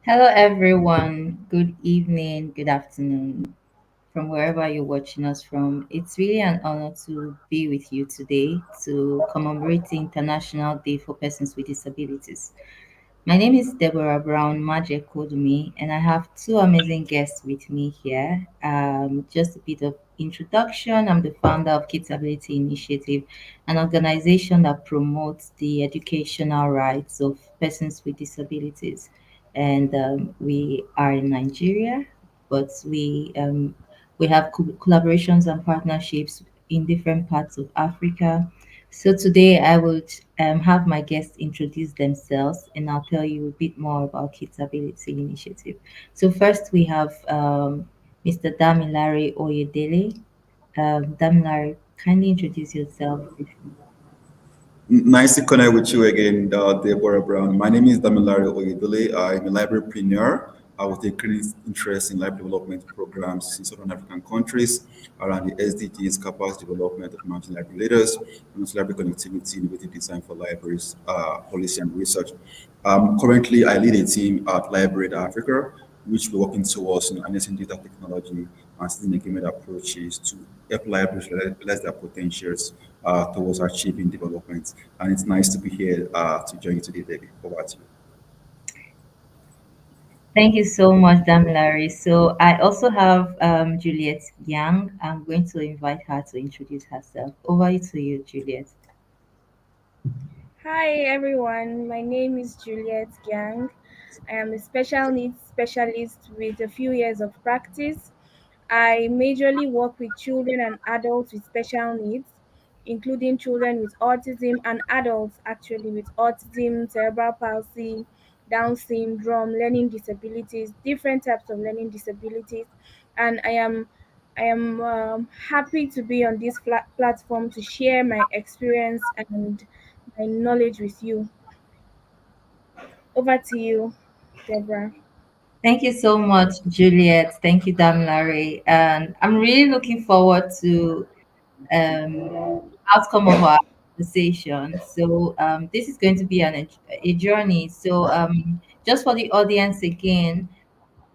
Hello, everyone. Good evening, good afternoon, from wherever you're watching us from. It's really an honor to be with you today to commemorate the International Day for Persons with Disabilities. My name is Deborah Brown Maje Kodumi, and I have two amazing guests with me here. Just a bit of introduction. I'm the founder of KidsABILITY Initiative, an organization that promotes the educational rights of persons with disabilities. And we are in Nigeria, but we have collaborations and partnerships in different parts of Africa. So today I would have my guests introduce themselves, and I'll tell you a bit more about Kids Ability Initiative. So first we have Mr. Damilare Oyedele. Damilare, kindly introduce yourself. Nice to connect with you again, Deborah Brown. My name is Damilare Oyedele. I'm a librarypreneur. I was taking interest in library development programs in Southern African countries around the SDGs, capacity development of mountain library leaders, and also library connectivity, innovative design for libraries, policy and research. Currently, I lead a team at Library Africa, which we're working towards harnessing data technology and system engagement approaches to help libraries realize their potentials towards achieving development. And it's nice to be here to join you today, David. Over to you. Thank you so much, Damilare. So I also have Juliet Yang. I'm going to invite her to introduce herself. Over to you, Juliet. Hi everyone, my name is Juliet Gang. I am a special needs specialist with a few years of practice. I majorly work with children and adults with special needs, including children with autism and adults actually with autism, cerebral palsy, Down syndrome, learning disabilities, different types of learning disabilities. And I am happy to be on this platform to share my experience and my knowledge with you. Over to you, Deborah. Thank you so much, Juliet. Thank you, Damilare. And I'm really looking forward to um, outcome of our conversation. So this is going to be a journey. So just for the audience again,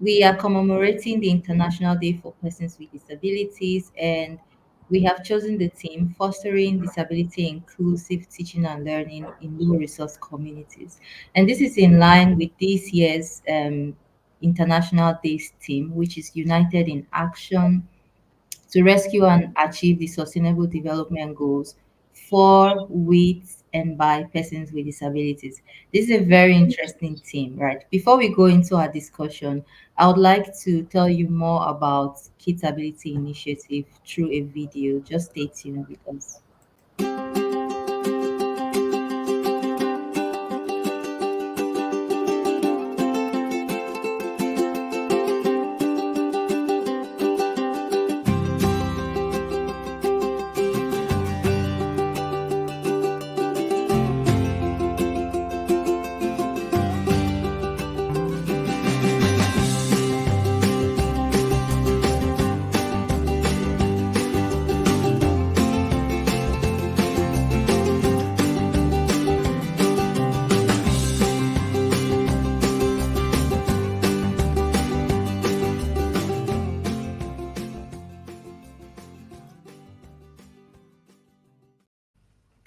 we are commemorating the International Day for Persons with Disabilities, and we have chosen the theme Fostering Disability Inclusive Teaching and Learning in Low Resource Communities. And this is in line with this year's International Days theme, which is United in Action to rescue and achieve the Sustainable Development Goals for, with, and by persons with disabilities. This is a very interesting theme, right? Before we go into our discussion, I would like to tell you more about Kids Ability Initiative through a video. Just stay tuned with us.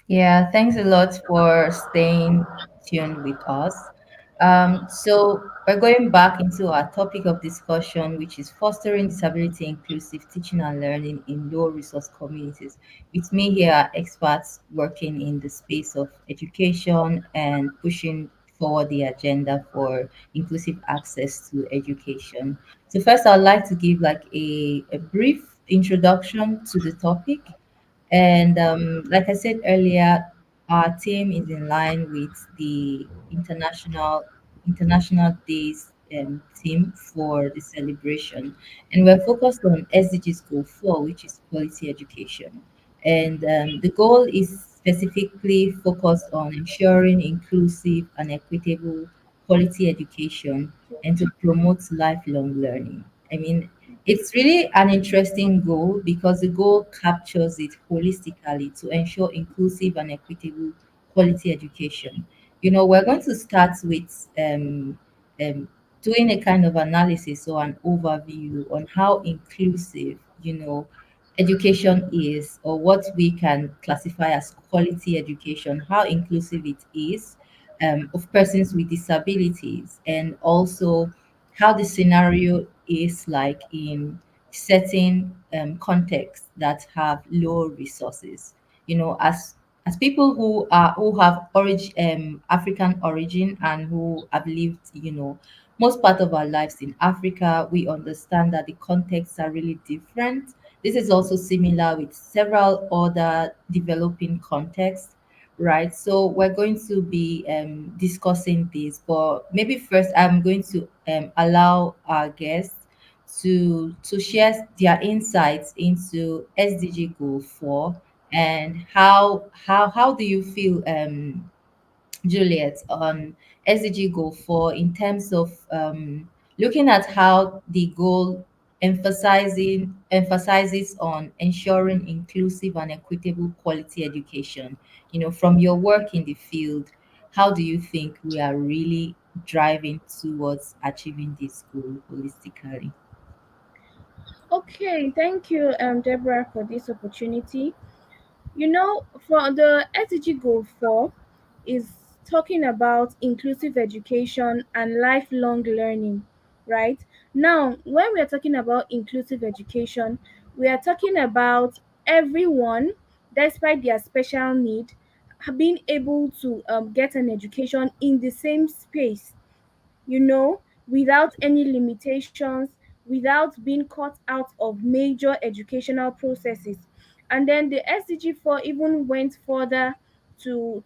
Yeah, thanks a lot for staying tuned with us. So we're going back into our topic of discussion, which is fostering disability inclusive teaching and learning in low resource communities. With me here are experts working in the space of education and pushing forward the agenda for inclusive access to education. So first, I'd like to give like a brief introduction to the topic, and like I said earlier, our team is in line with the International Days theme for the celebration, and we're focused on SDGs Goal 4, which is quality education. And the goal is specifically focused on ensuring inclusive and equitable quality education and to promote lifelong learning. I mean, it's really an interesting goal because the goal captures it holistically to ensure inclusive and equitable quality education. You know, we're going to start with doing a kind of analysis or an overview on how inclusive, education is, or what we can classify as quality education, how inclusive it is, of persons with disabilities, and also how the scenario is like in certain contexts that have low resources. As people who have African origin and who have lived, most part of our lives in Africa, we understand that the contexts are really different. This is also similar with several other developing contexts, right? So we're going to be discussing this, but maybe first I'm going to allow our guests to share their insights into SDG Goal 4, and how do you feel, Juliet, on SDG Goal 4 in terms of looking at how the goal emphasizes on ensuring inclusive and equitable quality education. From your work in the field, how do you think we are really driving towards achieving this goal holistically? Okay, thank you, Deborah, for this opportunity. For the SDG Goal 4 is talking about inclusive education and lifelong learning, right? Now, when we are talking about inclusive education, we are talking about everyone, despite their special need, being able to get an education in the same space, without any limitations, without being cut out of major educational processes. And then the SDG 4 even went further to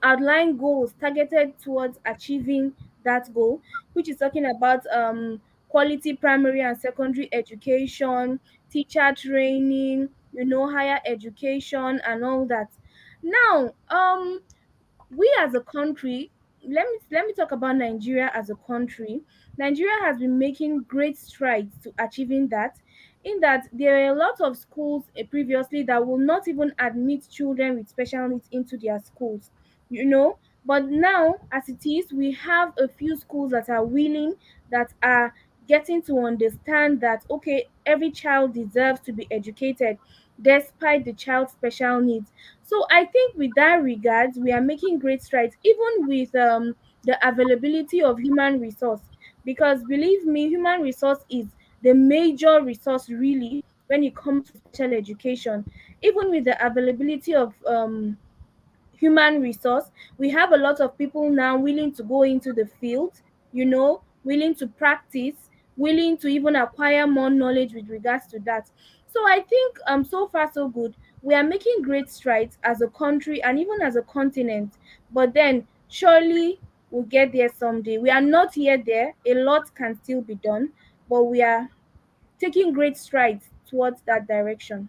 outline goals targeted towards achieving that goal, which is talking about quality primary and secondary education, teacher training, higher education, and all that. Now, we as a country, let me talk about Nigeria as a country. Nigeria has been making great strides to achieving that, in that there are a lot of schools previously that will not even admit children with special needs into their schools, but now, as it is, we have a few schools that are willing, that are getting to understand that, okay, every child deserves to be educated despite the child's special needs. So I think with that regards, we are making great strides, even with the availability of human resource. Because believe me, human resource is the major resource really when it comes to special education. Even with the availability of human resource, we have a lot of people now willing to go into the field, willing to practice, willing to even acquire more knowledge with regards to that. So I think so far so good. We are making great strides as a country and even as a continent, but then surely we'll get there someday. We are not yet there. A lot can still be done, but we are taking great strides towards that direction.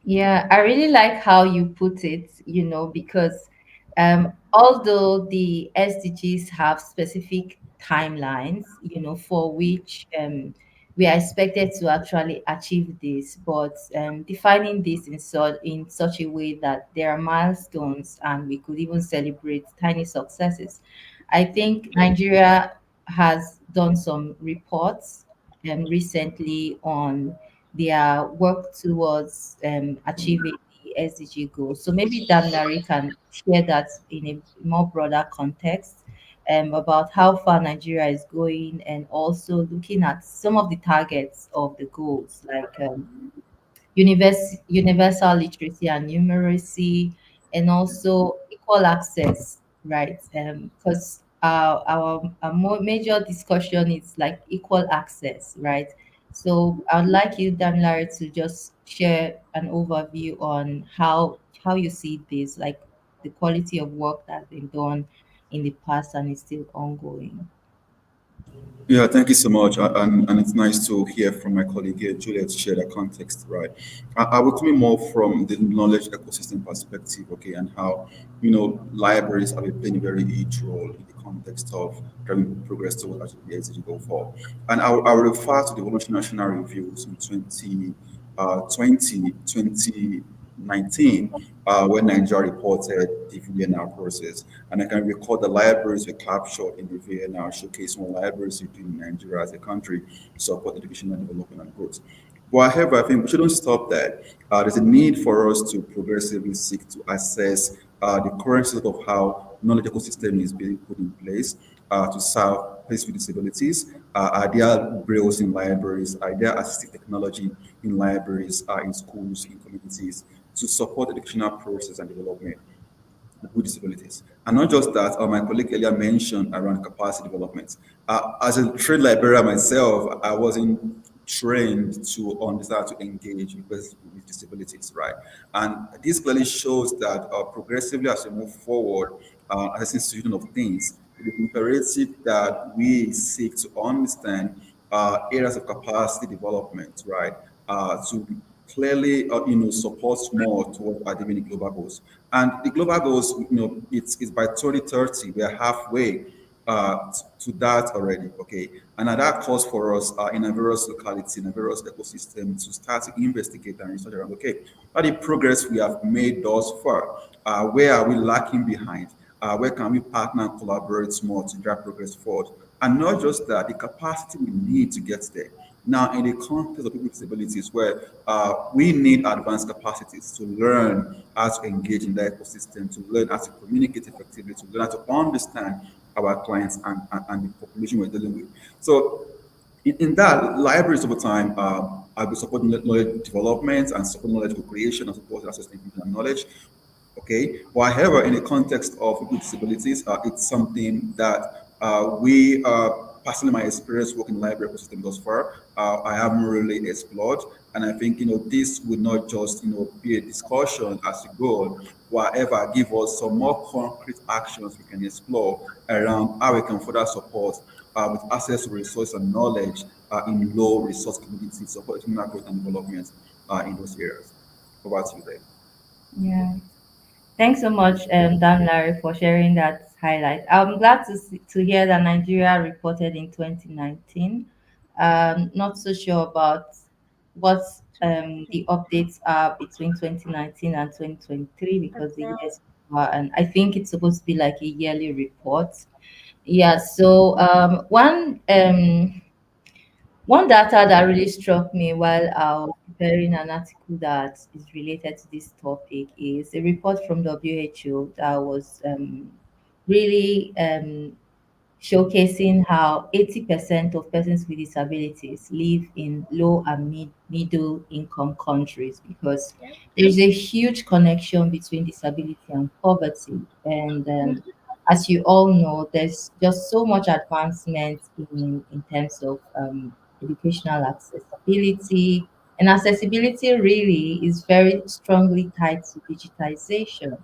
Yeah, I really like how you put it, because although the SDGs have specific timelines, for which we are expected to actually achieve this, but defining this in such a way that there are milestones and we could even celebrate tiny successes. I think Nigeria has done some reports recently on their work towards achieving the SDG goals. So maybe Damilare can share that in a more broader context, about how far Nigeria is going, and also looking at some of the targets of the goals, like universal literacy and numeracy, and also equal access, right? Because our more major discussion is like equal access, right? So I would like you, Damilare, to just share an overview on how you see this, like the quality of work that's been done in the past and is still ongoing. Yeah, thank you so much. And it's nice to hear from my colleague here, Juliet, share the context, right? I will come in more from the knowledge ecosystem perspective, okay, and how, libraries are playing a very huge role in the context of driving progress towards the SDG Goal 4. And I will refer to the Voluntary National Reviews in 2020, 2019 when Nigeria reported the VNR process. And I can recall the libraries were captured in the VNR, showcasing what libraries we do in Nigeria as a country to support educational development and growth. But however, I think we shouldn't stop there. There's a need for us to progressively seek to assess the current state of how knowledge ecosystem is being put in place to serve persons with disabilities. Are there brailles in libraries? Are there assistive technology in libraries, in schools, in communities to support educational process and development with disabilities? And not just that, my colleague earlier mentioned around capacity development. As a trained librarian myself, I wasn't trained to understand to engage with persons with disabilities, right? And this clearly shows that progressively as we move forward, as an institution of things, it is imperative that we seek to understand areas of capacity development, right? To clearly, support more towards achieving the global goals. And the global goals, it's by 2030, we are halfway to that already, okay? And that calls for us in a various localities, in a various ecosystem to start to investigate and research around, okay, what the progress we have made thus far? Where are we lacking behind? Where can we partner and collaborate more to drive progress forward? And not just that, the capacity we need to get there. Now, in the context of people with disabilities, where we need advanced capacities to learn how to engage in the ecosystem, to learn how to communicate effectively, to learn how to understand our clients and the population we're dealing with. So, in that, libraries over time are will support knowledge development and support knowledge co-creation and support access to information and knowledge. Okay. But however, in the context of people with disabilities, it's something that we personally my experience working in the library ecosystem thus far, I haven't really explored. And I think this would not just be a discussion as we go, whatever give us some more concrete actions we can explore around how we can further support with access to resource and knowledge in low resource communities, support human growth and development in those areas. Over to you there. Yeah. Thanks so much, Dan Larry, for sharing that highlight. I'm glad to hear that Nigeria reported in 2019. Not so sure about what the updates are between 2019 and 2023 because the years are, and I think it's supposed to be like a yearly report. Yeah. So one data that really struck me while I was preparing an article that is related to this topic is a report from WHO that was really showcasing how 80% of persons with disabilities live in low and middle income countries because Yep. there's a huge connection between disability and poverty. And as you all know, there's just so much advancement in terms of educational accessibility. And accessibility really is very strongly tied to digitization.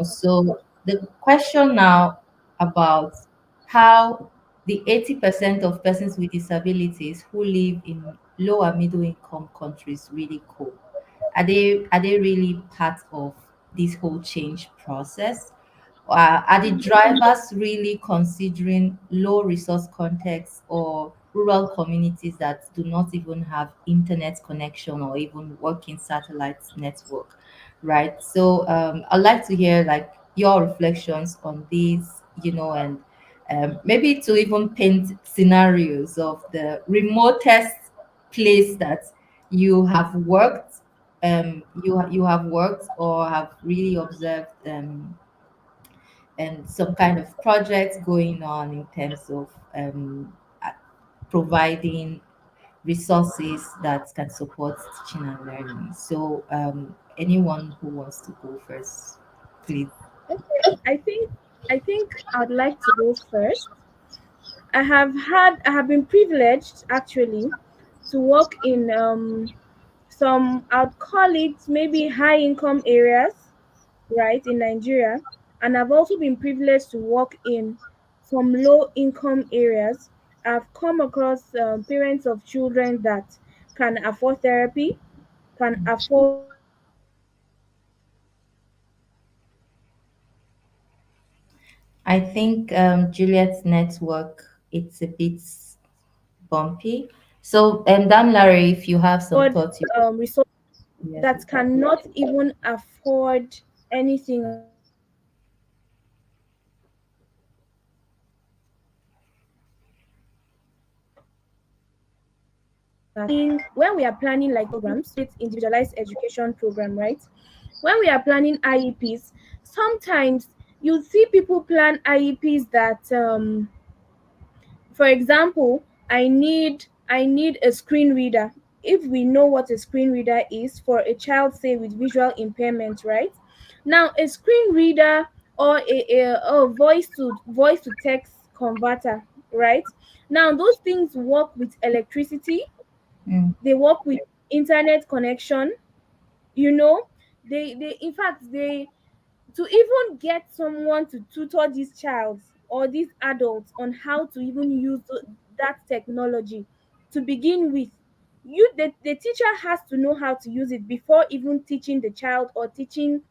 So the question now about how the 80% of persons with disabilities who live in low and middle income countries really cope. Are they really part of this whole change process? Are the drivers really considering low resource contexts or rural communities that do not even have internet connection or even working satellite network, right? So I'd like to hear like your reflections on these, and maybe to even paint scenarios of the remotest place that you have worked, you have worked or have really observed and some kind of projects going on in terms of providing resources that can support teaching and learning. So, anyone who wants to go first, please. Okay, I think I'd like to go first. I have been privileged actually to work in some, I'd call it maybe high income areas, right, in Nigeria. And I've also been privileged to work in some low income areas. I've come across parents of children that can afford therapy, can afford I think Juliet's network it's a bit bumpy. So, Dan Larry, if you have some thoughts, you resources. Yes, that exactly. cannot even afford anything at all. So when we are planning like programs, we call it individualized education program, right? When we are planning IEPs, sometimes you see people plan IEPs that for example, I need a screen reader. If we know what a screen reader is for a child, say with visual impairment, right? Now, a screen reader or a voice to text converter, right? Now, those things work with electricity. Mm. They work with internet connection. You know, they in fact they to even get someone to tutor these child or these adults on how to even use that technology to begin with, the teacher has to know how to use it before even teaching the child or teaching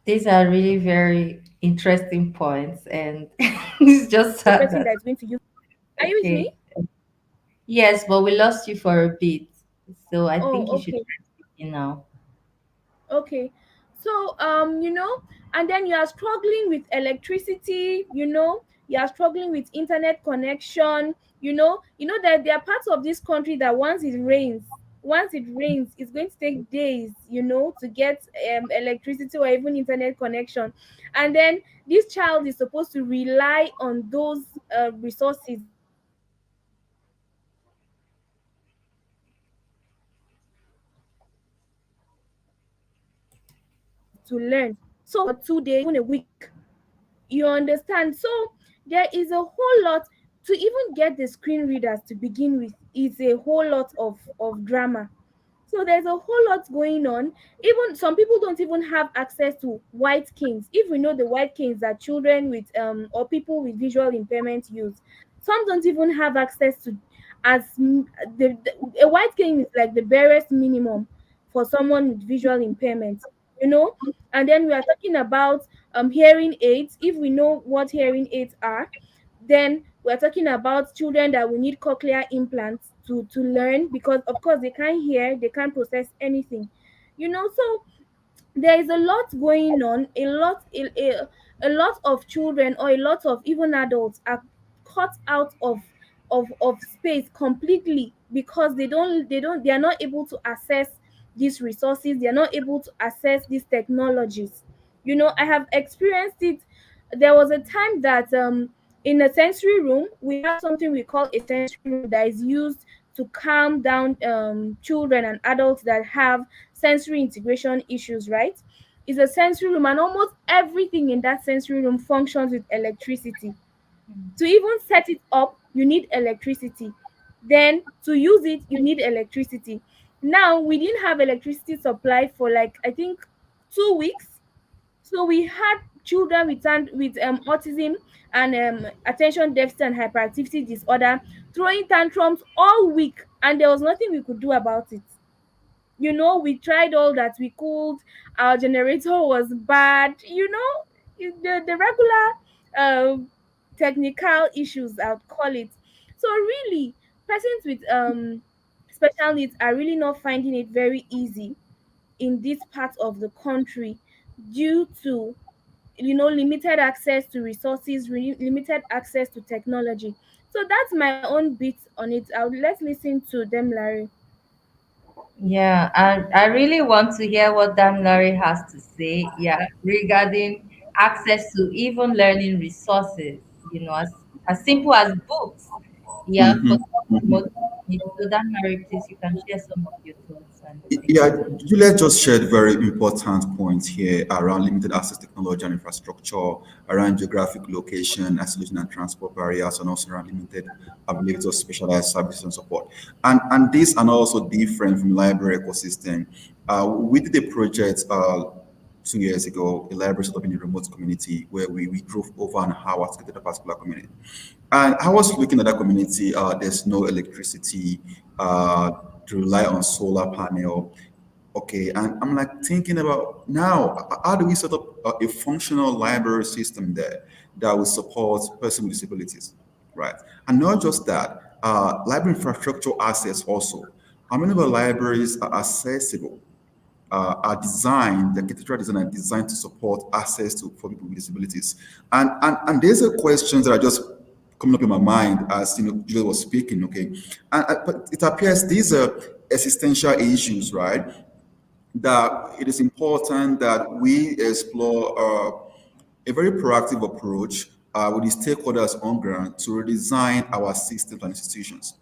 These are really very interesting points, and it's just the sad person that that is going to use. Are you with me? okay. Yes, but we lost you for a bit, so I think Oh, you should okay. try speaking now. Okay. So, and then you are struggling with electricity, you are struggling with internet connection, that there are parts of this country that once it rains, it's going to take days, to get electricity or even internet connection. And then this child is supposed to rely on those resources to learn. So imagine the stress that this child is going to have if he or she is not able to access these resources to learn for 2 days, even a week. You understand? So there is a whole lot to even get the screen readers to begin with is a whole lot of drama. So there's a whole lot going on. Even some people don't even have access to white canes. If we know the white canes that children with or people with visual impairment use, some don't even have access to as a white cane is like the barest minimum for someone with visual impairment, you know. And then we are talking about hearing aids. If we know what hearing aids are, then we're talking about children that will need cochlear implants to learn, because of course they can't hear, they can't process anything, so there is a lot going on. A lot of children or a lot of even adults are cut out of space completely because they are not able to access these resources, they are not able to access these technologies. I have experienced it. There was a time that in a sensory room we have something we call a sensory room that is used to calm down children and adults that have sensory integration issues, right? It's a sensory room, and almost everything in that sensory room functions with electricity. To even set it up, you need electricity. Then to use it, you need electricity. Now, we didn't have electricity supply for like, I think, 2 weeks. So we had children with autism and attention deficit and hyperactivity disorder throwing tantrums all week, and there was nothing we could do about it. We tried all that we could. Our generator was bad, the regular uh, technical issues, I'd call it. So really, persons with special needs are really not finding it very easy in this part of the country due to limited access to resources, limited access to technology. So that's my own bit on it. Let's listen to them, Larry. Yeah, I really want to hear what Dan Larry has to say. Yeah, regarding access to even learning resources, as simple as books. Yeah, for Mhm, some mhm. remote community. So Dan Larry, please, you can share some of your thoughts and take Yeah, it. Juliet just shared very important points here around limited access technology and infrastructure, around geographic location, isolation and transport barriers, and also around limited availability of specialized services and support. And these are also different from library ecosystem. We did a project 2 years ago, a library set up in a remote community where we drove over an hour to get to the particular community. And I was looking at that community. There's no electricity. Uh, to rely on solar panel. Okay, and I'm like thinking about now, how do we set up a functional library system there that will support person with disabilities, right? And not just that. Library infrastructure access also. How many of our libraries are accessible? Are designed, the architectural design are designed to support access to for people with disabilities. And there's a questions that are just coming up in my mind as Julia was speaking. Okay, but it appears these are existential issues, right? That it is important that we explore a very proactive approach with the stakeholders on ground to redesign our systems and institutions.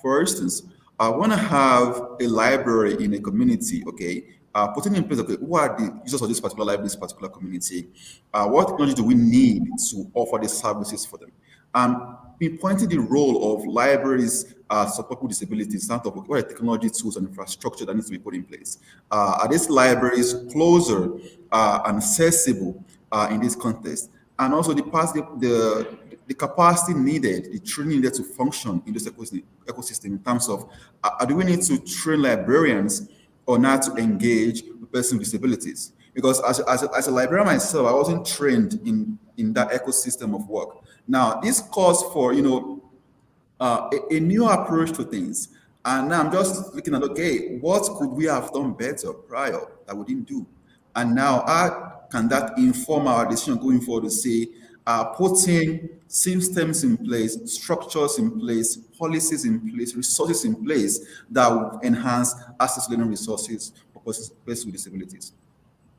For instance, I want to have a library in a community, okay, putting in place, okay, who are the users of this particular library, this particular community? What technology do we need to offer the services for them? Pinpointing the role of libraries support people with disabilities, in terms of what are the technology tools and infrastructure that needs to be put in place. Are these libraries closer and accessible in this context? And also the capacity needed, the training needed to function in this ecosystem in terms of do we need to train librarians or not to engage with persons with disabilities? Because as a librarian myself, I wasn't trained in that ecosystem of work. Now, this calls for, a new approach to things. And now I'm just looking at, okay, what could we have done better prior that we didn't do? And now, how can that inform our decision going forward to say, putting systems in place, structures in place, policies in place, resources in place that will enhance access to learning resources for persons with disabilities?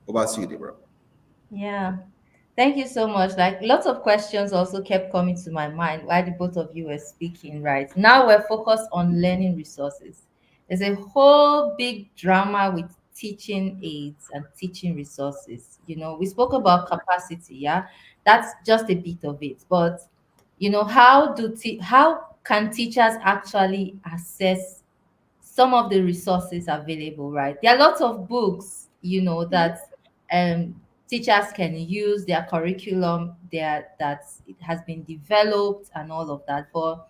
Over to you, Deborah. Yeah. Thank you so much. Like lots of questions also kept coming to my mind while the both of you were speaking, right? Now we're focused on learning resources. There's a whole big drama with teaching aids and teaching resources. We spoke about capacity, yeah. That's just a bit of it. But how can teachers actually assess some of the resources available, right? There are lots of books, that Yes. teachers can use their curriculum there that it has been developed and all of that. But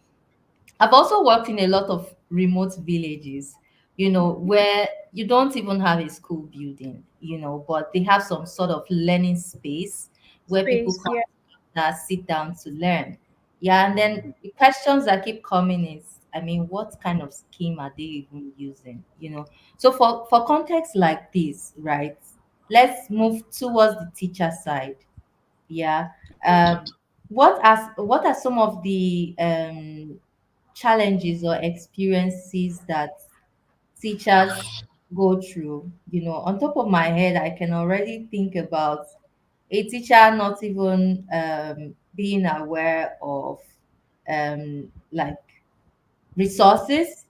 I've also worked in a lot of remote villages, where you don't even have a school building, but they have some sort of learning space where people Space. come Yeah. that sit down to learn. Yeah, and then the questions that keep coming is, I mean, what kind of scheme are they even using? So for context like this, right? Let's move towards the teacher side. Yeah. What are some of the challenges or experiences that teachers go through? On top of my head, I can already think about a teacher not even being aware of like resources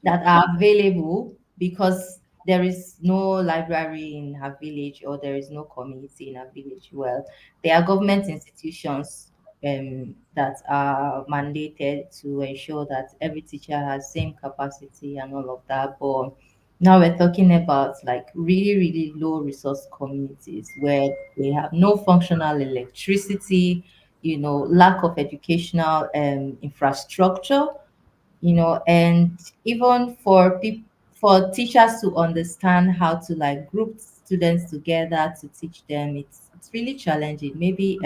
that are available because there is no library in her village or there is no community in her village. Well, there are government institutions that are mandated to ensure that every teacher has same capacity and all of that. But now we're talking about like really, really low resource communities where they have no functional electricity, lack of educational infrastructure, and even for teachers to understand how to like group students together to teach them, it's really challenging. Maybe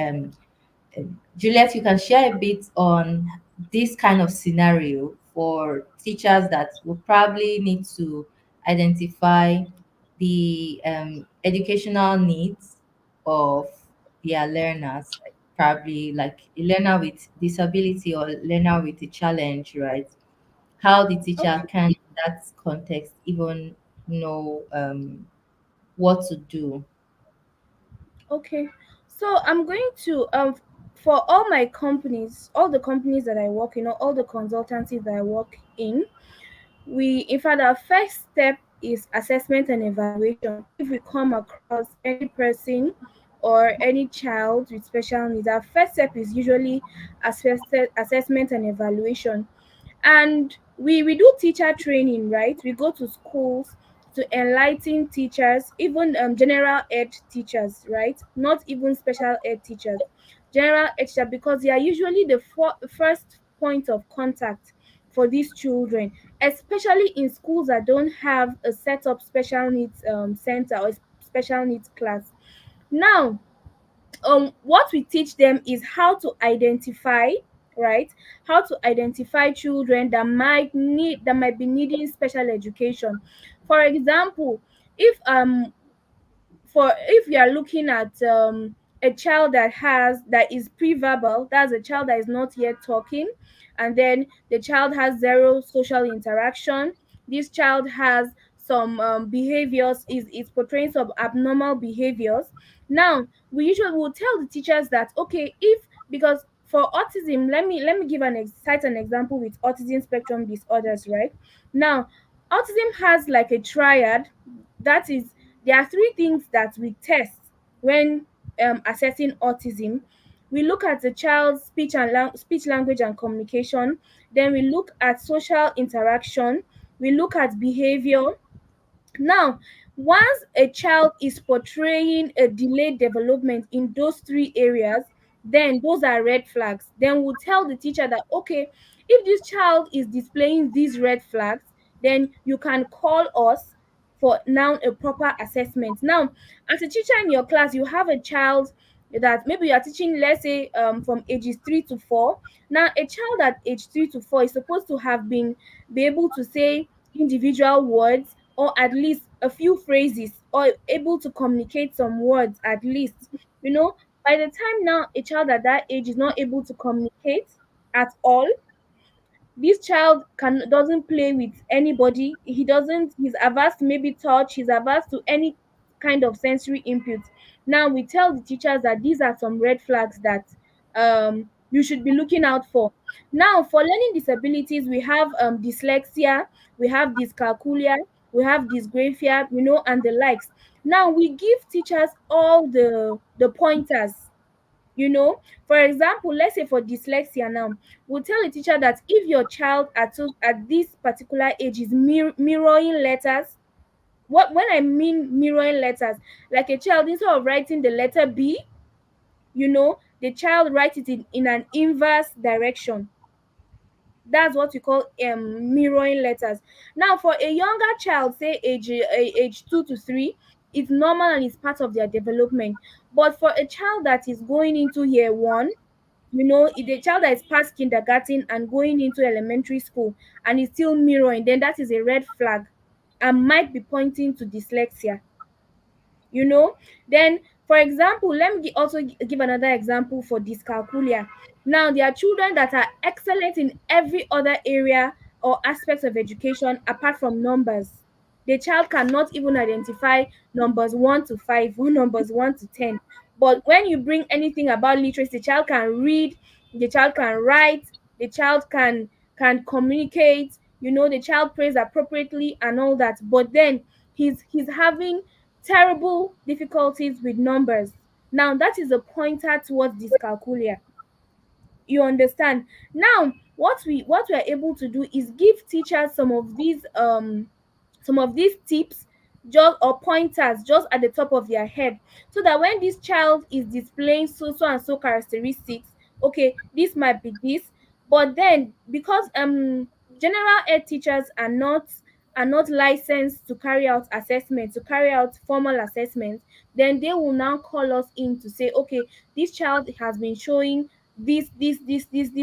Juliet, you can share a bit on this kind of scenario for teachers that will probably need to identify the educational needs of their learners, like probably like a learner with disability or learner with a challenge, right? How the teacher Okay. can, in that context, even know what to do. Okay. So I'm going to for all my companies, all the companies that I work in, or all the consultancies that I work in, we in fact our first step is assessment and evaluation. If we come across any person or any child with special needs, our first step is usually assessment and evaluation. And we do teacher training, right? We go to schools to enlighten teachers, even general ed teachers, right? Not even special ed teachers, general ed teacher, because they are usually the first point of contact for these children, especially in schools that don't have a set up special needs center or special needs class. Now, what we teach them is how to identify. right? How to identify children that might be needing special education. For example, if for if you are looking at a child that is pre-verbal, that's a child that is not yet talking, and then the child has zero social interaction. This child has some behaviors, is portraying some abnormal behaviors. Now we usually will tell the teachers that, okay, if because for autism, let me give cite an example with autism spectrum disorders, right? Now autism has like a triad. That is, there are three things that we test when assessing autism. We look at the child's speech, language, and communication. Then we look at social interaction. We look at behavior. Now, once a child is portraying a delayed development in those three areas, then those are red flags. Then we'll tell the teacher that, okay, if this child is displaying these red flags, then you can call us for now a proper assessment. Now, as a teacher in your class, you have a child that maybe you are teaching, let's say, from ages 3 to 4. Now, a child at age 3 to 4 is supposed to have be able to say individual words, or at least a few phrases, or able to communicate some words at least. You know, by the time now a child at that age is not able to communicate at all, this child can doesn't play with anybody. He's averse to maybe touch, he's averse to any kind of sensory input. Now we tell the teachers that these are some red flags that you should be looking out for. Now for learning disabilities, we have dyslexia, we have dyscalculia, we have dysgraphia, and the likes. Now we give teachers all the pointers. For example, let's say for dyslexia now, we'll tell the teacher that if your child at this particular age is mirroring letters. When I mean mirroring letters, like a child, instead of writing the letter B, the child writes it in an inverse direction. That's what we call mirroring letters. Now for a younger child, say age 2 to 3, it's normal and it's part of their development. But for a child that is going into year one, if the child that is past kindergarten and going into elementary school and is still mirroring, then that is a red flag and might be pointing to dyslexia. you know then, for example, let me give another example for dyscalculia. Now there are children that are excellent in every other area or aspects of education apart from numbers. The child cannot even identify numbers 1 to 5 or numbers 1 to 10. But when you bring anything about literacy, the child can read, the child can write, the child can communicate, the child prays appropriately and all that. But then he's having terrible difficulties with numbers. Now that is a pointer towards dyscalculia. You understand? Now what we are able to do is give teachers some of these tips, just or pointers, just at the top of their head, so that when this child is displaying so and so characteristics, okay, this might be this. But then, because general ed teachers are not licensed to carry out assessments, to carry out formal assessments, then they will now call us in to say, okay, this child has been showing this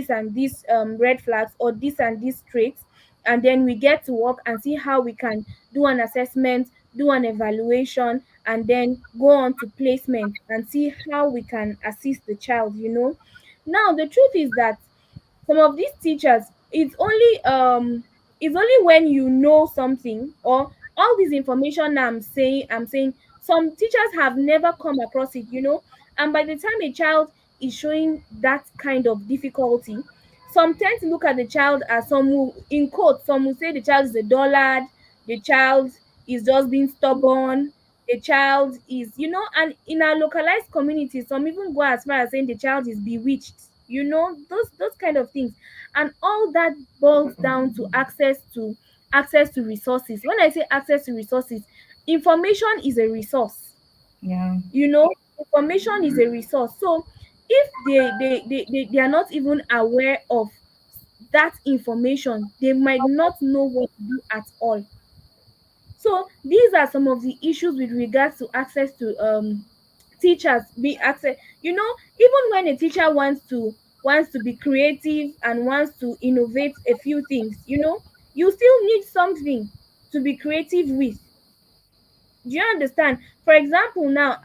and this red flags, or this and these traits. And then we get to work and see how we can do an assessment, do an evaluation, and then go on to placement and see how we can assist the child. Now the truth is that some of these teachers, it's only when you know something, or all this information I'm saying some teachers have never come across it. And by the time a child is showing that kind of difficulty, some tend to look at the child as, in quote, some will say the child is a dullard, the child is just being stubborn, the child is. And in our localized community, some even go as far as saying the child is bewitched, those kind of things. And all that boils down to access to resources. When I say access to resources, information is a resource. Yeah. you know Information is a resource. So if they are not even aware of that information, they might not know what to do at all. So these are some of the issues with regards to access to teachers be access. Even when a teacher wants to wants to be creative and wants to innovate a few things, you still need something to be creative with. Do you understand? For example, now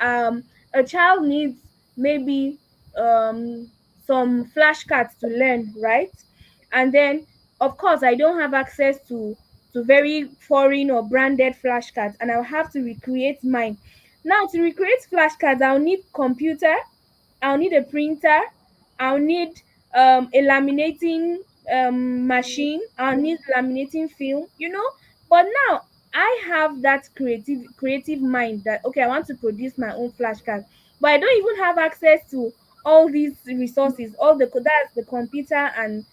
a child needs maybe um some flashcards to learn, right? And then, of course, I don't have access to very foreign or branded flashcards, and I'll have to recreate mine. Now, to recreate flashcards, I'll need computer, I'll need a printer, I'll need a laminating machine, I'll need laminating film, But now I have that creative mind that, okay, I want to produce my own flashcard, but I don't even have access to all these resources, that's the computer and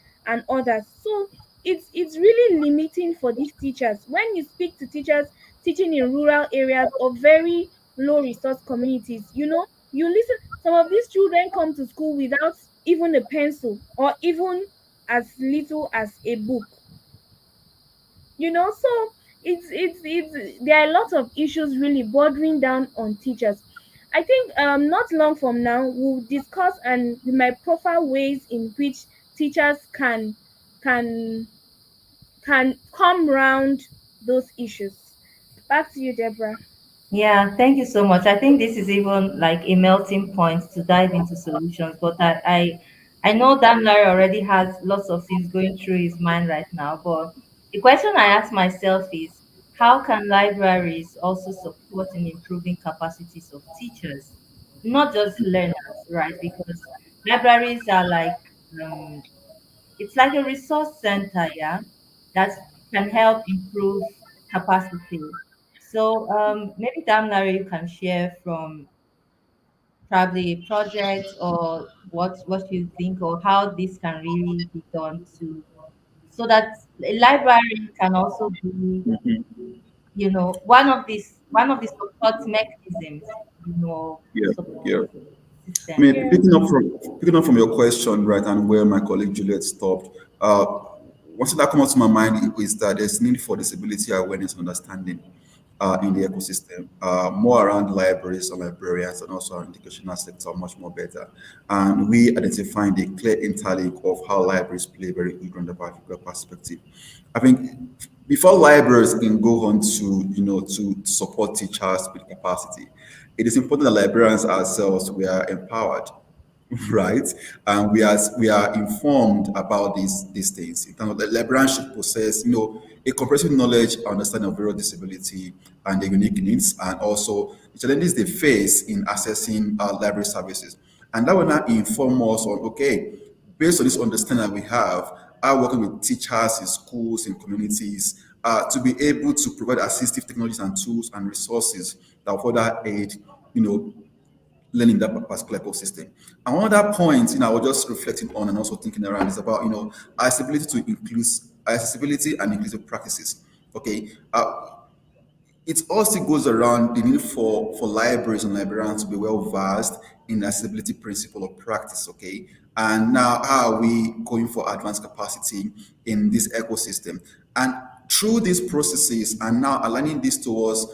others. So it's really limiting for these teachers. When you speak to teachers teaching in rural areas or very low resource communities, you listen, some of these children come to school without even a pencil or even as little as a book. So it's there are a lot of issues really bordering down on teachers. I think not long from now we'll discuss and we might profile ways in which teachers can can come round those issues. Back to you, Deborah. Yeah, thank you so much. I think this is even like a melting point to dive into solutions. But I know Dan Larry already has lots of things going through his mind right now. But the question I ask myself is, how can libraries also support in improving capacities of teachers, not just learners, right? Because libraries are like it's like a resource center, yeah, that can help improve capacity. So maybe Damnary, you can share from probably a project or what you think or how this can really be done to so that a library can also be, one of the support mechanisms, Yeah, support yeah. I system. mean, Yeah. picking up from your question, right, and where my colleague Juliet stopped, one thing that comes to my mind is that there's need for disability awareness and understanding in the ecosystem, more around libraries and librarians, and also our educational sector, much more better. And we identifying the clear interlink of how libraries play a very huge role in the particular perspective. I think before libraries can go on to, to support teachers with capacity, it is important that librarians ourselves we are empowered, right? And we are informed about these things. In terms of the librarian should possess, a comprehensive knowledge and understanding of various disability and their unique needs, and also the challenges they face in accessing library services. And that will now inform us on, okay, based on this understanding that we have, are working with teachers in schools, in communities, to be able to provide assistive technologies and tools and resources that will further aid, you know, learning that particular ecosystem. And one other point, I was just reflecting on and also thinking around is about, accessibility to include accessibility and inclusive practices. Okay, it also goes around the need for libraries and librarians to be well versed in accessibility principle of practice. Okay, and now how are we going for advanced capacity in this ecosystem? And through these processes and now aligning this towards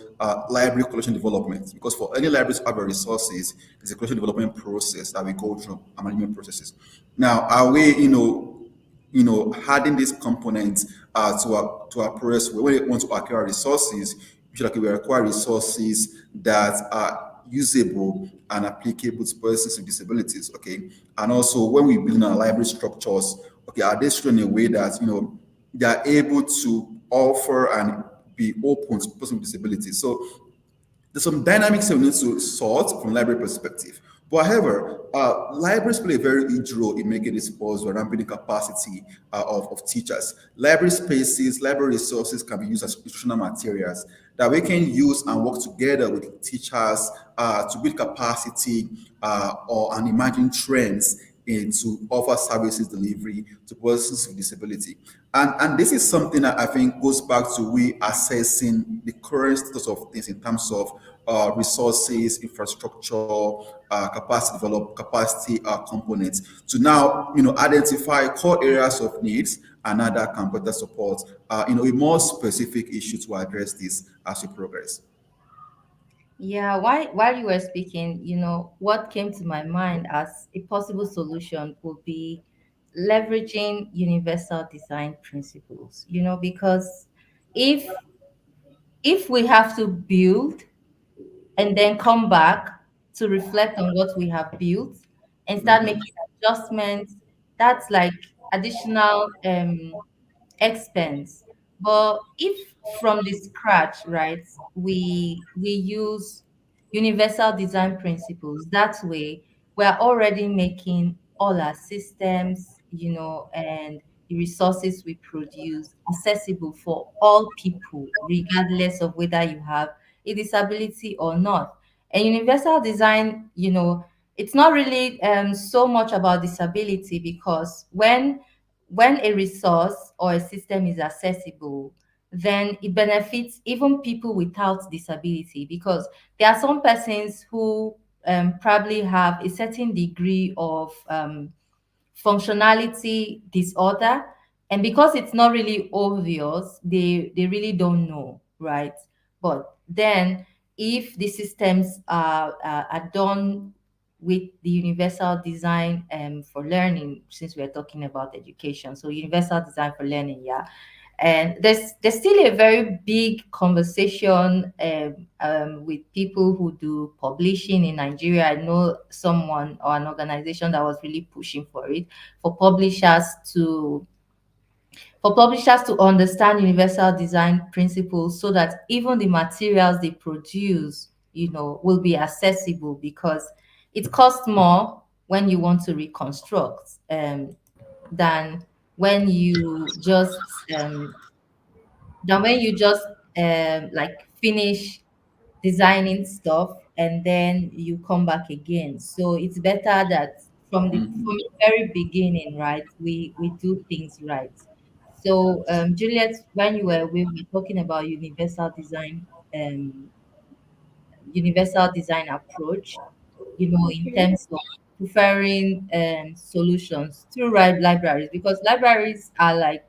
library collection development, because for any libraries to have a resources, it's a collection development process that we go through, a management processes. Now, are we, adding these components to our process when we want to acquire resources? Usually, like, we require resources that are usable and applicable to persons with disabilities. Okay, and also when we build our library structures, okay, are they structured in a way that they are able to offer and be open to persons with disabilities? So there's some dynamics that we need to sort from library perspective. But however, libraries play a very huge role in making this possible and ramping the capacity of teachers. Library spaces, library resources can be used as instructional materials that we can use and work together with teachers to build capacity or and imagine trends in to offer services delivery to persons with disability. And this is something that I think goes back to we assessing the current status of things in terms of resources, infrastructure, capacity components to now identify core areas of needs and other can better support a more specific issue to address this as we progress. Yeah, while you were speaking, what came to my mind as a possible solution would be leveraging universal design principles, because if if we have to build and then come back to reflect on what we have built and start Mhm. making adjustments, that's like additional expense. But if from the scratch, right, we use universal design principles, that way we're already making all our systems, and the resources we produce accessible for all people, regardless of whether you have a disability or not. And universal design, it's not really so much about disability, because when a resource or a system is accessible, then it benefits even people without disability, because there are some persons who probably have a certain degree of functionality disorder, and because it's not really obvious, they really don't know, right? But then if the systems are done with the universal design for learning, since we're talking about education, so universal design for learning, yeah. And there's still a very big conversation with people who do publishing in Nigeria. I know someone or an organization that was really pushing for it, for publishers to for publishers to understand universal design principles, so that even the materials they produce, will be accessible, because it costs more when you want to reconstruct than when you just like finish designing stuff and then you come back again. So it's better that from the very beginning, right? We do things right. So Juliet, when we were talking about universal design approach, in Okay. terms of preferring solutions through libraries, because libraries are like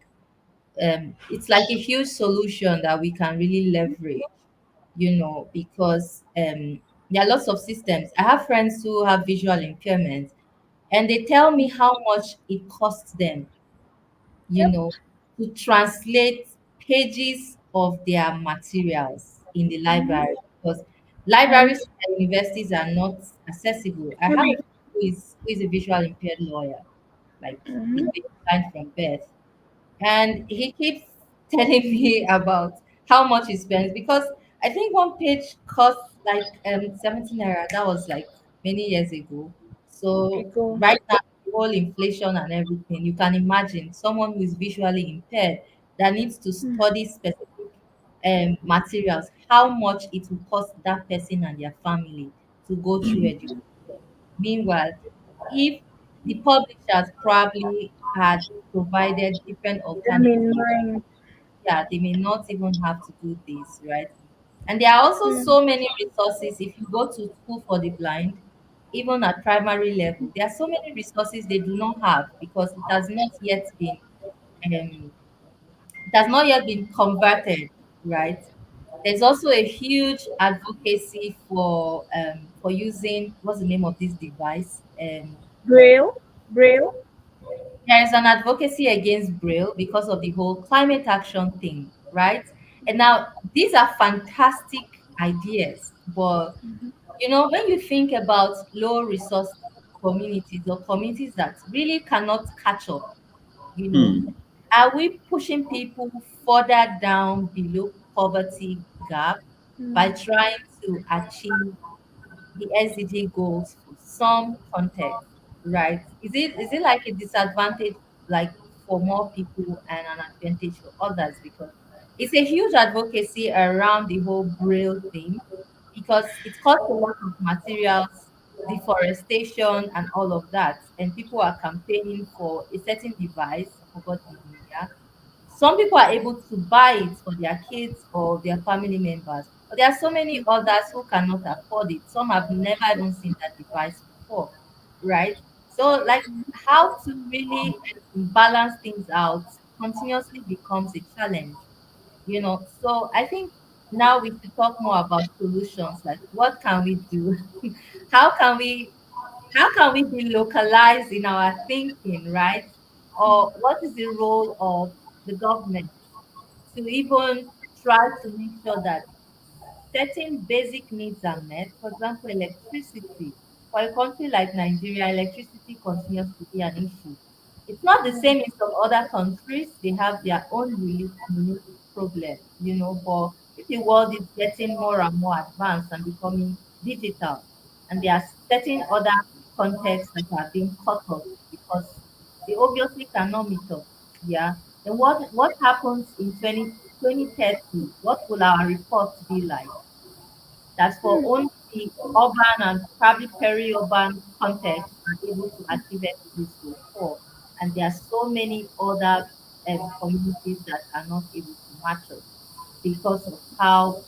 it's like a huge solution that we can really leverage, because there are lots of systems. I have friends who have visual impairments, and they tell me how much it costs them, you Yep. know, to translate pages of their materials in the Mm-hmm. library, because And libraries and universities are not accessible. I have a sorry. friend who is a visual impaired lawyer, like he's Mm-hmm. been blind from birth, and he keeps telling me about how much he spends, because I think one page costs like 70 naira. That was like many years ago. We So go. right now, the whole inflation and everything, you can imagine someone who is visually impaired that needs to study specific materials, how much it will cost that person and their family to go through education. Meanwhile, if the publishers probably had provided different Them in alternatives, mind. yeah, they may not even have to do this, right? And there are also Mm. so many resources. If you go to school for the blind, even at primary level, there are so many resources they do not have, because um, it has not yet been converted, right? There's also a huge advocacy for using, what's the name of this device? Braille. Braille. There is an advocacy against Braille because of the whole climate action thing, right? And now these are fantastic ideas, but when you think about low resource communities, or communities that really cannot catch up, you know, Hmm. are we pushing people further down below poverty gap by Mm. trying to achieve the SDG goals for some context, right? Is it like a disadvantage, like for more people, and an advantage for others? Because it's a huge advocacy around the whole Braille thing, because it costs a lot of materials, deforestation, and all of that, and people are campaigning for a certain device. I forgot the name. Yeah, some people are able to buy it for their kids or their family members, but there are so many others who cannot afford it. Some have never even seen that device before, right? So, like, how to really balance things out continuously becomes a challenge. So I think now we should talk more about solutions. Like, what can we do? how can we how can we be localized in our thinking, right? Or what is the role of the government to even try to make sure that certain basic needs are met? For example, electricity. For a country like Nigeria, electricity continues to be an issue. It's not the same in some other countries. They have their own unique problem, but if the world is getting more and more advanced and becoming digital, and there are certain other contexts that are being cut off because they obviously cannot meet up. Yeah. Then what happens in 2030? What will our report be like? That for only the urban and probably peri-urban context are able to achieve SDGs Goal 4. And there are so many other communities that are not able to match us because of how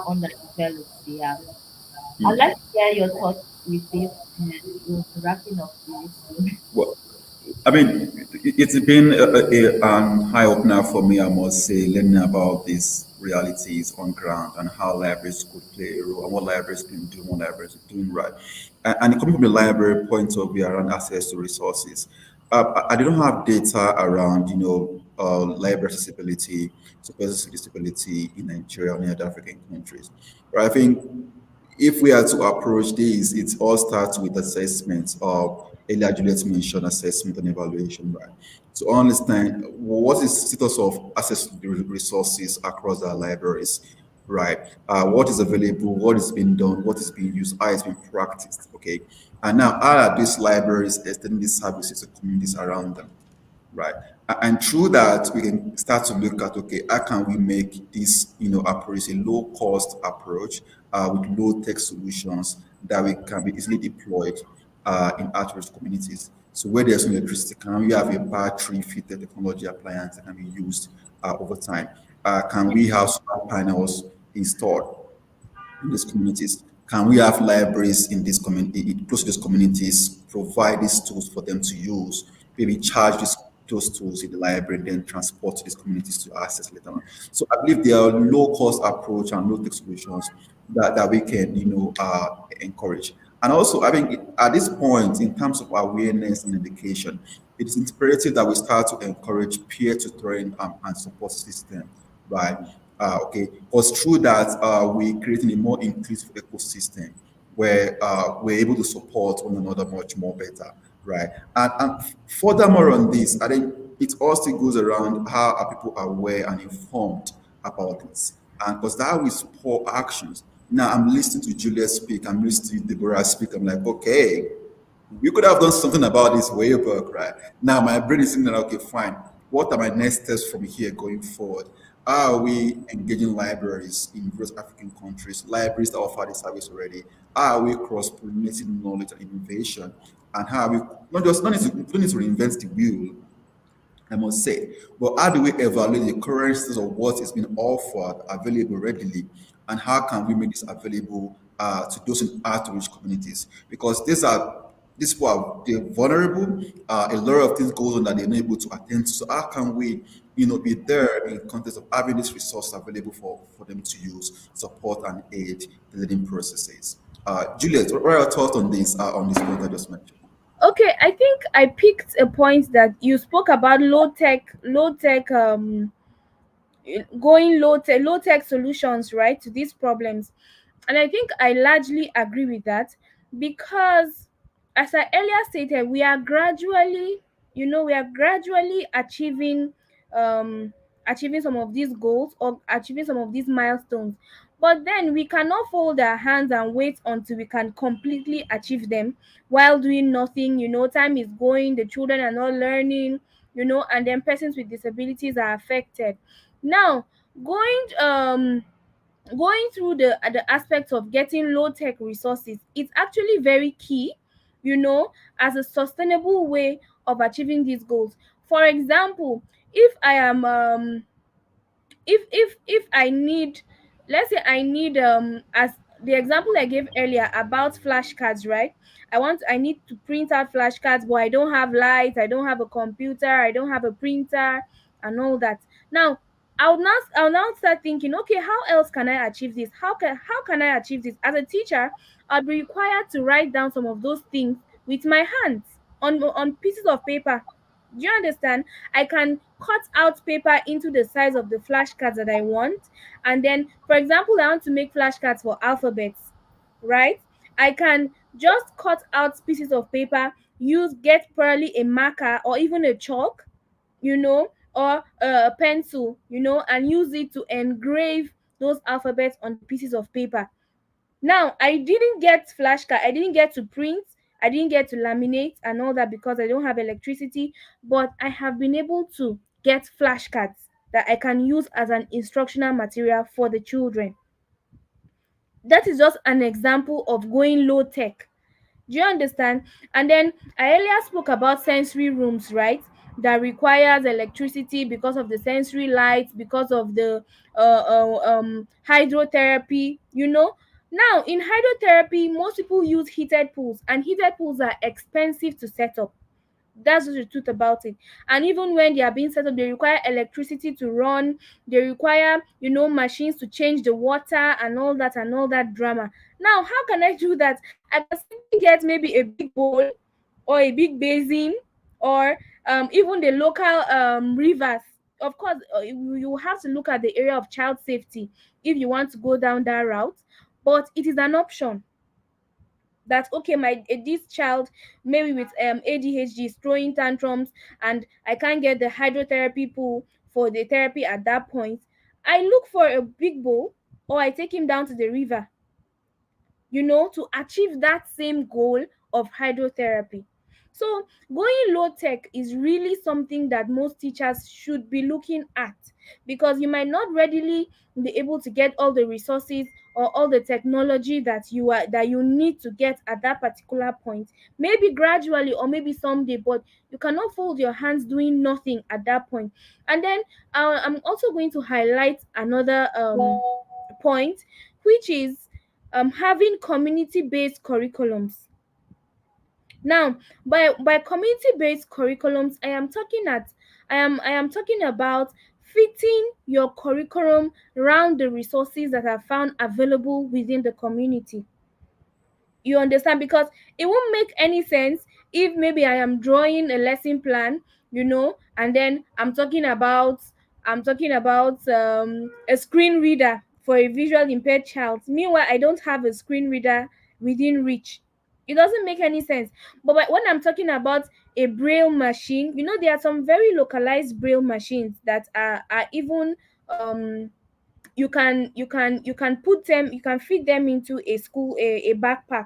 underdeveloped they are. I'd like to hear your thoughts with this, and we'll be wrapping up very soon. Well, I mean, it's been an eye opener for me, I must say, learning about these realities on ground and how libraries could play a role and what libraries can do, what libraries are doing right. And coming from the library point of view around access to resources, I don't have data around, library accessibility to persons with disability in Nigeria or any other African countries. But I think if we are to approach this, it all starts with assessment of earlier Juliet mentioned assessment and evaluation, right? To understand what is the status of access to the resources across our libraries, right? What is available, what is being done, what is being used, how it's being practiced, okay? And now, how are these libraries extending these services to communities around them? Right. And through that, we can start to look at, okay, how can we make this, approach a low cost approach with low tech solutions that we can be easily deployed in at-risk communities. So where there's no electricity, can we have a battery fitted technology appliance that can be used over time? Can we have solar panels installed in these communities? Can we have libraries in this community, close to these communities, provide these tools for them to use, maybe charge those tools in the library and then transport to these communities to access later on. So I believe there are low cost approach and low tech solutions that we can, encourage. And also, I think at this point, in terms of awareness and education, it is imperative that we start to encourage peer tutoring and support system, right? Okay, because through that, we're creating a more inclusive ecosystem where we're able to support one another much more better, right? And furthermore on this, I think it also goes around how are people aware and informed about this, and because that will support actions. Now I'm listening to Julia speak, I'm listening to Deborah speak. I'm like, okay, we could have done something about this way back, right? Now my brain is thinking, okay, fine. What are my next steps from here going forward? How are we engaging libraries in various African countries, libraries that offer this service already? How are we cross-pollinating knowledge and innovation? And how are we not need to reinvent the wheel, I must say. But how do we evaluate the current status of what is being offered available readily, and how can we make this available to those in hard-to-reach communities? Because these people are they're vulnerable. A lot of things goes on that they're not able to attend to. So how can we, be there in context of having this resource available for them to use, support and aid the learning processes? Juliet, what are your thoughts on this point I just mentioned? Okay, I think I picked a point that you spoke about low tech going low tech solutions, right, to these problems. And I think I largely agree with that, because as I earlier stated, we are gradually um achieving some of these goals, or achieving some of these milestones. But then we cannot fold our hands and wait until we can completely achieve them while doing nothing. Time is going, the children are not learning, and then persons with disabilities are affected. Now, going going through the aspects of getting low tech resources, it's actually very key, as a sustainable way of achieving these goals. For example, if I am if I need, let's say I need, as the example I gave earlier about flashcards, right? I need to print out flashcards, but I don't have lights, I don't have a computer, I don't have a printer, and all that. Now, I'll now start thinking, okay, how else can I achieve this? How can I achieve this? As a teacher, I'll be required to write down some of those things with my hands on pieces of paper. Do you understand? I can cut out paper into the size of the flashcards that I want, and then, for example, I want to make flashcards for alphabets, right? I can just cut out pieces of paper, use get probably a marker or even a chalk, or a pencil, and use it to engrave those alphabets on the pieces of paper. Now, I didn't get flashcard, I didn't get to print, I didn't get to laminate and all that because I don't have electricity, but I have been able to get flashcards that I can use as an instructional material for the children. That is just an example of going low tech. Do you understand? And then I earlier spoke about sensory rooms, right? That requires electricity because of the sensory lights, because of the hydrotherapy. Now, in hydrotherapy, most people use heated pools, and heated pools are expensive to set up. That's just the truth about it. And even when they are being set up, they require electricity to run, they require, machines to change the water and all that drama. Now, how can I do that? I can simply get maybe a big bowl or a big basin, or even the local rivers. Of course, you have to look at the area of child safety if you want to go down that route, but it is an option. That, okay, my this child maybe with ADHD is throwing tantrums, and I can't get the hydrotherapy pool for the therapy at that point. I look for a big bowl, or I take him down to the river, to achieve that same goal of hydrotherapy. So, going low tech is really something that most teachers should be looking at, because you might not readily be able to get all the resources or all the technology that you need to get at that particular point. Maybe gradually or maybe someday, but you cannot fold your hands doing nothing at that point. And then I'm also going to highlight another point, which is having community-based curriculums. Now, by community-based curriculums, I am talking about fitting your curriculum around the resources that are found available within the community. You understand? Because it won't make any sense if maybe I am drawing a lesson plan, and then I'm talking about a screen reader for a visual impaired child. Meanwhile, I don't have a screen reader within reach. It doesn't make any sense. But when I'm talking about a braille machine, there are some very localized braille machines that are even you can put them, you can fit them into a school, a backpack.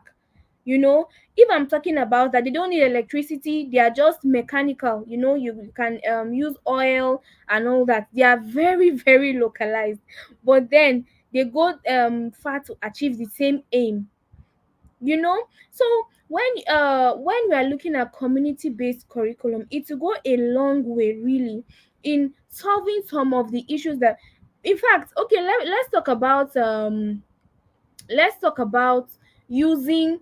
If I'm talking about that, they don't need electricity, they are just mechanical. You can use oil and all that. They are very very localized, but then they go far to achieve the same aim. So when we are looking at community based curriculum, it will go a long way really in solving some of the issues that, in fact, okay, let's talk about using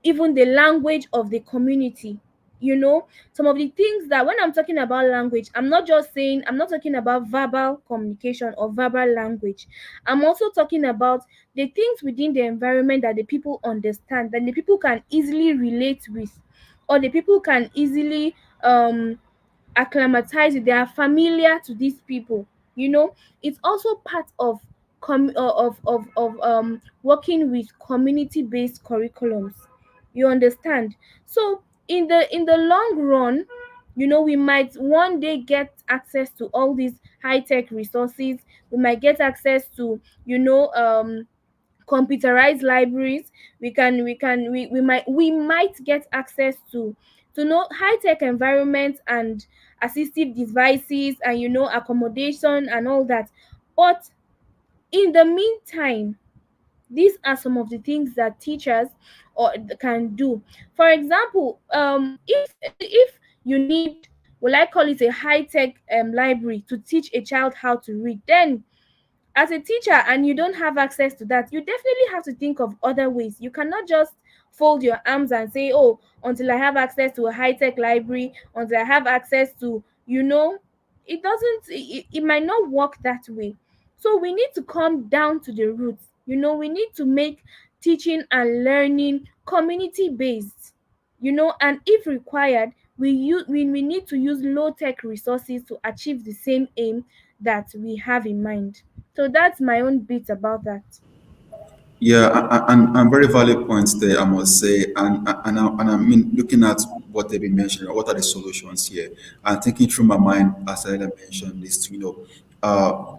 even the language of the community. Some of the things that, when I'm talking about language, I'm not talking about verbal communication or verbal language. I'm also talking about the things within the environment that the people understand, that the people can easily relate with, or the people can easily acclimatize with. They are familiar to these people. It's also part of working with community based curriculums. You understand? So in the long run, we might one day get access to all these high tech resources. We might get access to computerized libraries. We might get access to know high tech environments and assistive devices, and accommodation and all that. But in the meantime, these are some of the things that teachers can do. For example, if you need, will I call it, a high tech library to teach a child how to read, then as a teacher and you don't have access to that, you definitely have to think of other ways. You cannot just fold your arms and say, oh, until I have access to a high-tech library, until I have access to it doesn't it might not work that way. So we need to come down to the roots. We need to make teaching and learning community based. And if required, we need to use low tech resources to achieve the same aim that we have in mind. So that's my own bit about that. Yeah, and very valid points there, I must say. And I mean, looking at what they've been mentioning, what are the solutions here? And thinking through my mind, as I mentioned, is to, uh,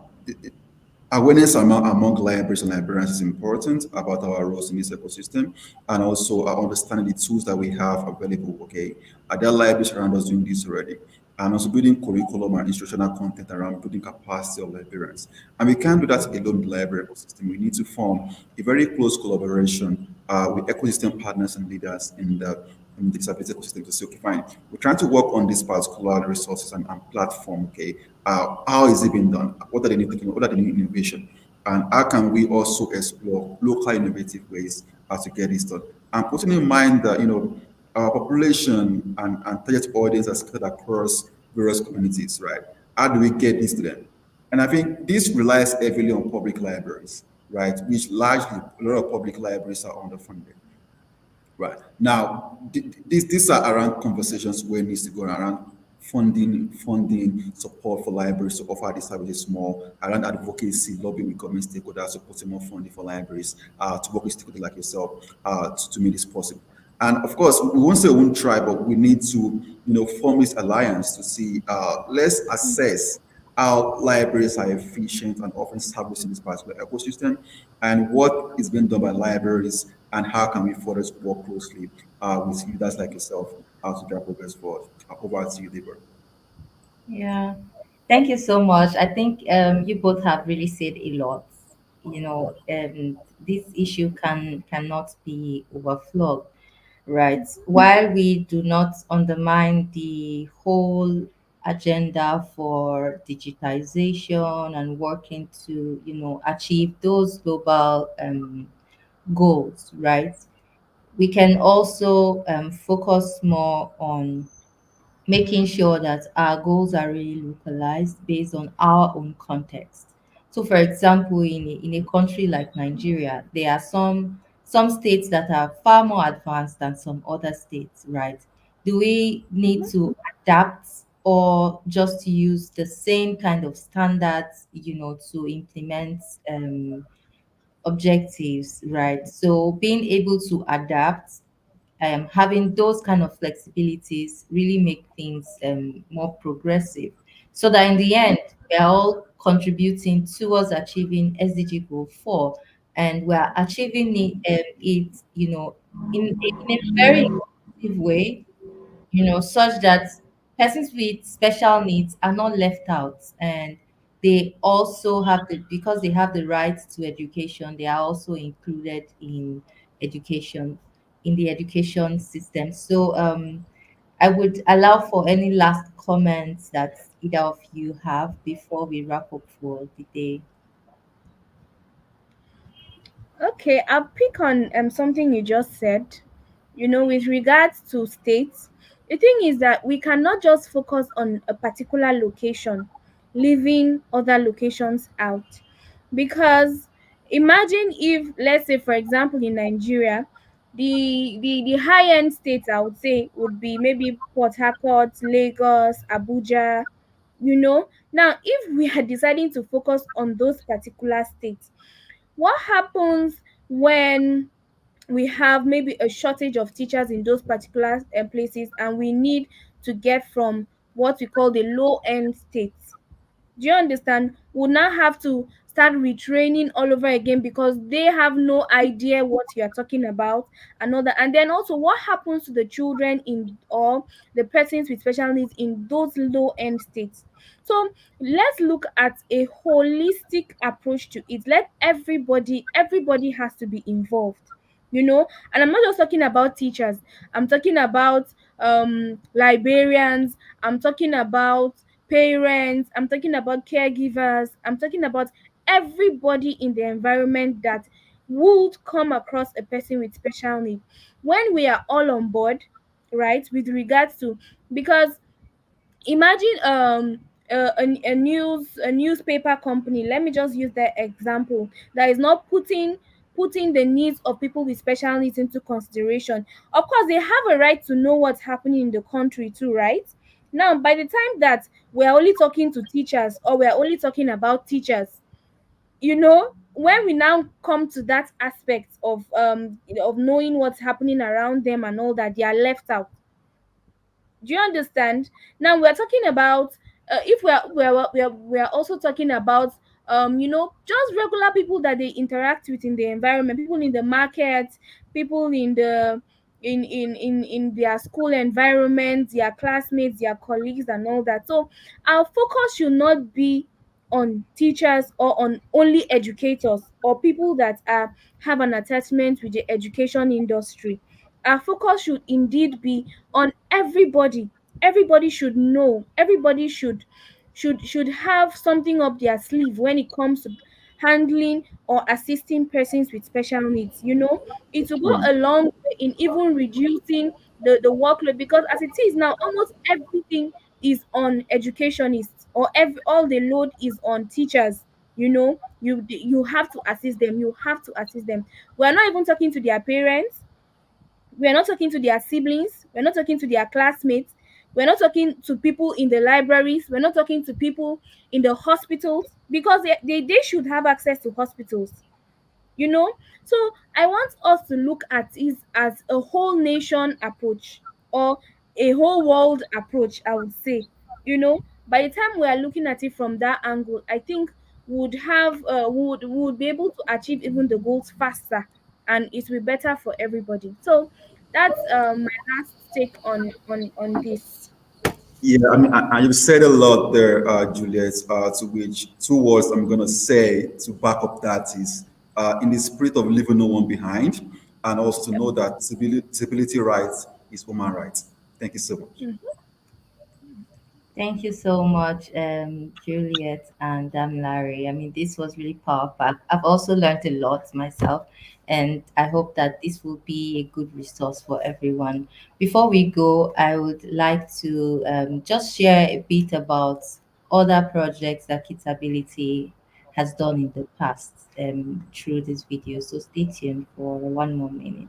awareness among libraries and librarians is important about our roles in this ecosystem, and also understanding the tools that we have available. Okay, are there libraries around us doing this already? And also building curriculum and instructional content around building capacity of librarians. And we can't do that alone in the library ecosystem. We need to form a very close collaboration with ecosystem partners and leaders in the disability ecosystem to say, okay, fine, we're trying to work on these particular resources and platform. Okay, how is it being done? What are the new technology? What are the new innovation? And how can we also explore local innovative ways to get this done? And putting in mind that our population and target audience are scattered across various communities, right? How do we get this to them? And I think this relies heavily on public libraries, right? Which largely a lot of public libraries are underfunded. Right. Now, these are around conversations where it needs to go around funding support for libraries to offer these services more, around advocacy, lobbying with government stakeholders, supporting more funding for libraries, to work with stakeholders like yourself, to make this possible. And of course, we won't say we won't try, but we need to, form this alliance to see, let's assess how libraries are efficient and offering service in this particular ecosystem, and what is being done by libraries, and how can we further work closely with leaders like yourself to drive progress forward. Over to you, Deborah. Yeah. Thank you so much. I think you both have really said a lot. This issue cannot be overflowed, right? While we do not undermine the whole agenda for digitization and working to, achieve those global goals, right? We can also focus more on making sure that our goals are really localized based on our own context. So, for example, in a country like Nigeria, there are some states that are far more advanced than some other states, right? Do we need to adapt or just use the same kind of standards, to implement objectives, right? So, being able to adapt, having those kind of flexibilities really make things more progressive, so that in the end we're all contributing towards achieving SDG Goal 4, and we're achieving it, in a very inclusive way, such that persons with special needs are not left out, and they also have because they have the right to education, they are also included education, in the education system. So I would allow for any last comments that either of you have before we wrap up for the day. Okay, I'll pick on something you just said. With regards to states, the thing is that we cannot just focus on a particular location, leaving other locations out. Because imagine if, let's say, for example, in Nigeria, the high end states I would say would be maybe Port Harcourt, Lagos, Abuja. Now if we are deciding to focus on those particular states, what happens when we have maybe a shortage of teachers in those particular places, and we need to get from what we call the low end states? Do you understand? We'll now have to start retraining all over again because they have no idea what you're talking about and all that. And then also, what happens to the children in or the persons with special needs in those low end states? So let's look at a holistic approach to it. Let everybody has to be involved. And I'm not just talking about teachers. I'm talking about librarians. I'm talking about parents. I'm talking about caregivers. I'm talking about everybody in the environment that would come across a person with special need. When we are all on board, right, with regards to, because imagine a newspaper company, let me just use that example, that is not putting the needs of people with special needs into consideration. Of course, they have a right to know what's happening in the country too, right? Now, by the time that we're only talking to teachers, or we're only talking about teachers, when we now come to that aspect of knowing what's happening around them and all that, they are left out. Do you understand? Now we're talking about, if we're also talking about, just regular people that they interact with in the environment, people in the market, people in their school environment, their classmates, their colleagues, and all that. So our focus should not be on teachers or on only educators or people that are have an attachment with the education industry. Our focus should indeed be on everybody. Everybody should know, everybody should have something up their sleeve when it comes to handling or assisting persons with special needs. It will go Mm. a long way in even reducing the workload, because as it is now, almost everything is on educationists, or all the load is on teachers. You have to assist them, we're not even talking to their parents, we're not talking to their siblings, we're not talking to their classmates, we're not talking to people in the libraries, we're not talking to people in the hospitals, because they should have access to hospitals you know so I want us to look at it as a whole nation approach, or a whole world approach, I would say. By the time we are looking at it from that angle, I think would be able to achieve even the goals faster, and it will be better for everybody. So that's my last take on this. Yeah, I mean, you've said a lot there, Juliet, to which two words I'm going to say to back up that is in the spirit of leaving no one behind, and also to know that disability rights is human rights. Thank you so much. Thank you so much, Juliet and Larry. I mean, this was really powerful. I've also learned a lot myself, and I hope that this will be a good resource for everyone. Before we go, I would like to just share a bit about other projects that KidsABILITY has done in the past through this video. So stay tuned for one more minute.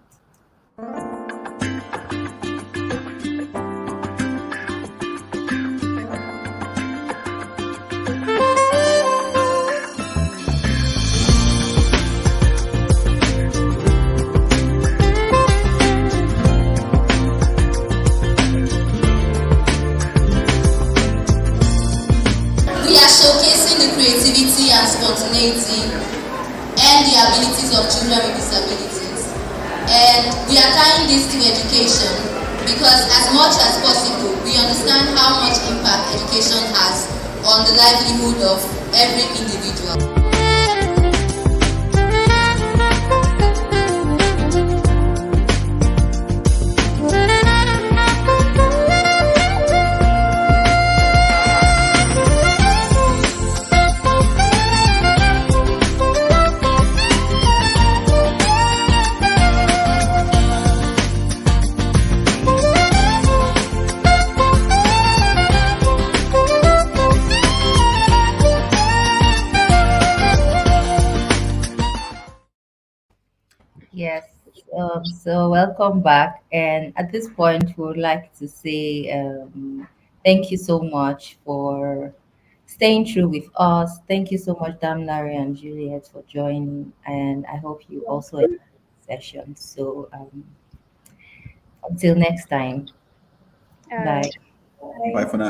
We are showcasing the creativity and spontaneity and the abilities of children with disabilities. And we are tying this to education because, as much as possible, we understand how much impact education has on the livelihood of every individual. Yes. So welcome back. And at this point, we would like to say thank you so much for staying true with us. Thank you so much, Dam Larry and Juliet, for joining. And I hope you also enjoyed the session. So until next time, All bye. right. Bye Bye. for now.